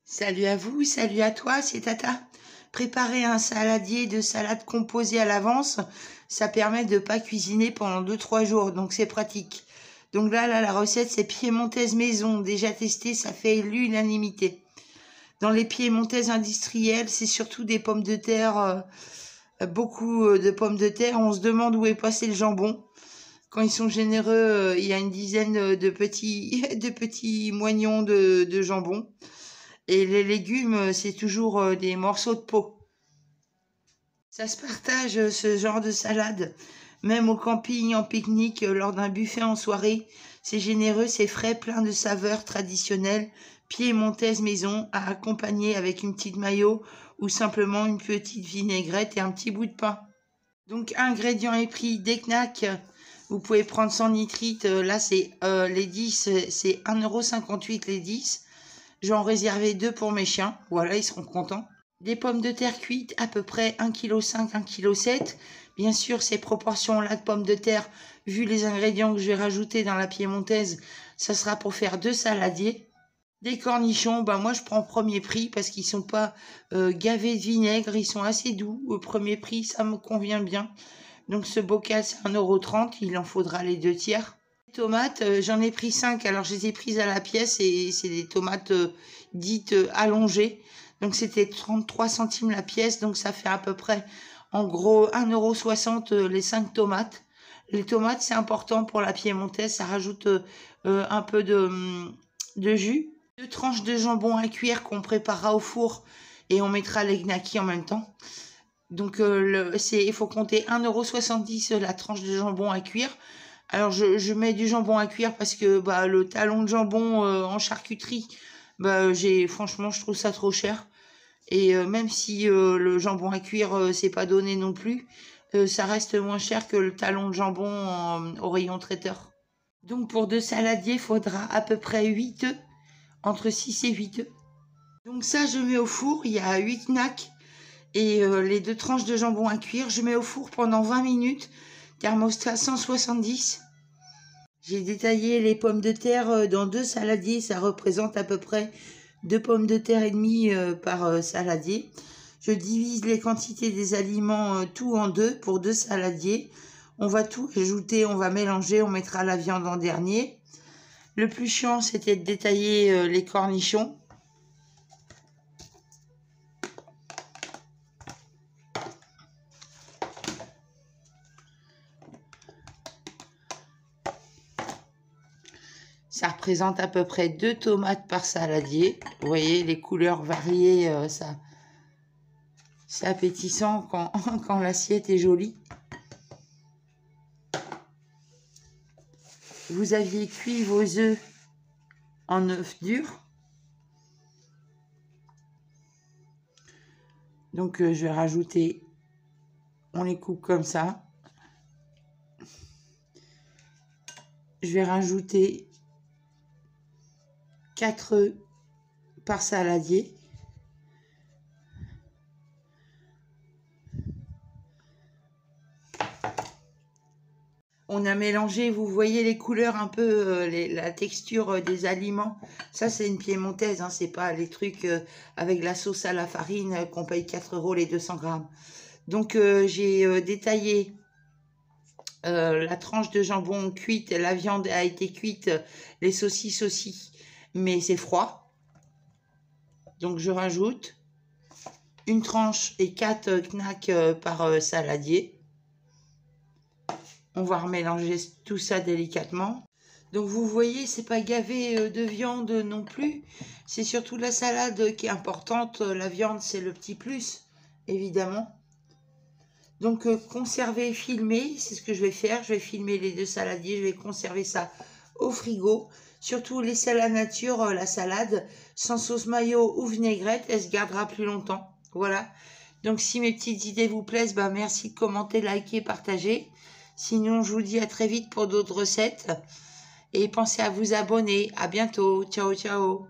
Salut à vous, salut à toi, c'est Tata. Préparer un saladier de salade composée à l'avance, ça permet de pas cuisiner pendant 2-3 jours, donc c'est pratique. Donc là, la recette, c'est piémontaise maison. Déjà testé, ça fait l'unanimité. Dans les piémontaises industrielles, c'est surtout des pommes de terre, beaucoup de pommes de terre. On se demande où est passé le jambon. Quand ils sont généreux, il y a une dizaine de petits moignons de jambon. Et les légumes, c'est toujours des morceaux de peau. Ça se partage, ce genre de salade. Même au camping, en pique-nique, lors d'un buffet en soirée. C'est généreux, c'est frais, plein de saveurs traditionnelles. Piémontaise maison, à accompagner avec une petite mayo ou simplement une petite vinaigrette et un petit bout de pain. Donc, ingrédients et prix, des knacks. Vous pouvez prendre sans nitrite. Là, c'est les 10, c'est 1,58 € les 10. J'en réservais 2 pour mes chiens. Voilà, ils seront contents. Des pommes de terre cuites, à peu près 1,5 kg, 1,7 kg. Bien sûr, ces proportions-là de pommes de terre, vu les ingrédients que je vais rajouter dans la piémontaise, ça sera pour faire 2 saladiers. Des cornichons, moi je prends premier prix parce qu'ils sont pas gavés de vinaigre, ils sont assez doux. Au premier prix, ça me convient bien. Donc ce bocal, c'est 1,30 €, il en faudra les 2 tiers. Tomates, j'en ai pris 5, alors je les ai prises à la pièce et c'est des tomates dites allongées. Donc c'était 33 centimes la pièce, donc ça fait à peu près en gros 1,60 € les 5 tomates. Les tomates, c'est important pour la piémontaise, ça rajoute un peu de jus. 2 tranches de jambon à cuire qu'on préparera au four et on mettra les gnocchis en même temps. Donc il faut compter 1,70 € la tranche de jambon à cuire. Alors je mets du jambon à cuire parce que le talon de jambon en charcuterie, franchement je trouve ça trop cher. Et même si le jambon à cuire c'est pas donné non plus, ça reste moins cher que le talon de jambon au rayon traiteur. Donc pour 2 saladiers, il faudra à peu près 8 œufs, entre 6 et 8 œufs. Donc ça je mets au four, il y a 8 knacks et les 2 tranches de jambon à cuire. Je mets au four pendant 20 minutes. Thermostat 170. J'ai détaillé les pommes de terre dans 2 saladiers. Ça représente à peu près 2 pommes de terre et demie par saladier. Je divise les quantités des aliments tout en 2 pour 2 saladiers. On va tout ajouter, on va mélanger, on mettra la viande en dernier. Le plus chiant, c'était de détailler les cornichons. Ça représente à peu près 2 tomates par saladier. Vous voyez, les couleurs variées, ça, c'est appétissant quand l'assiette est jolie. Vous aviez cuit vos œufs en œuf dur. Donc, je vais rajouter, on les coupe comme ça. Je vais rajouter 4 œufs par saladier. On a mélangé, vous voyez les couleurs un peu, la texture des aliments. Ça, c'est une piémontaise, hein, c'est pas les trucs avec la sauce à la farine qu'on paye 4 € les 200 grammes. Donc, j'ai détaillé la tranche de jambon cuite, la viande a été cuite, les saucisses aussi, mais c'est froid. Donc, je rajoute une tranche et 4 knacks par saladier. On va remélanger tout ça délicatement. Donc vous voyez, c'est pas gavé de viande non plus. C'est surtout la salade qui est importante. La viande, c'est le petit plus, évidemment. Donc conserver, filmer, c'est ce que je vais faire. Je vais filmer les 2 saladiers. Je vais conserver ça au frigo. Surtout laisser à la nature la salade. Sans sauce mayo ou vinaigrette, elle se gardera plus longtemps. Voilà. Donc si mes petites idées vous plaisent, merci de commenter, liker, partager. Sinon, je vous dis à très vite pour d'autres recettes. Et pensez à vous abonner. À bientôt. Ciao, ciao.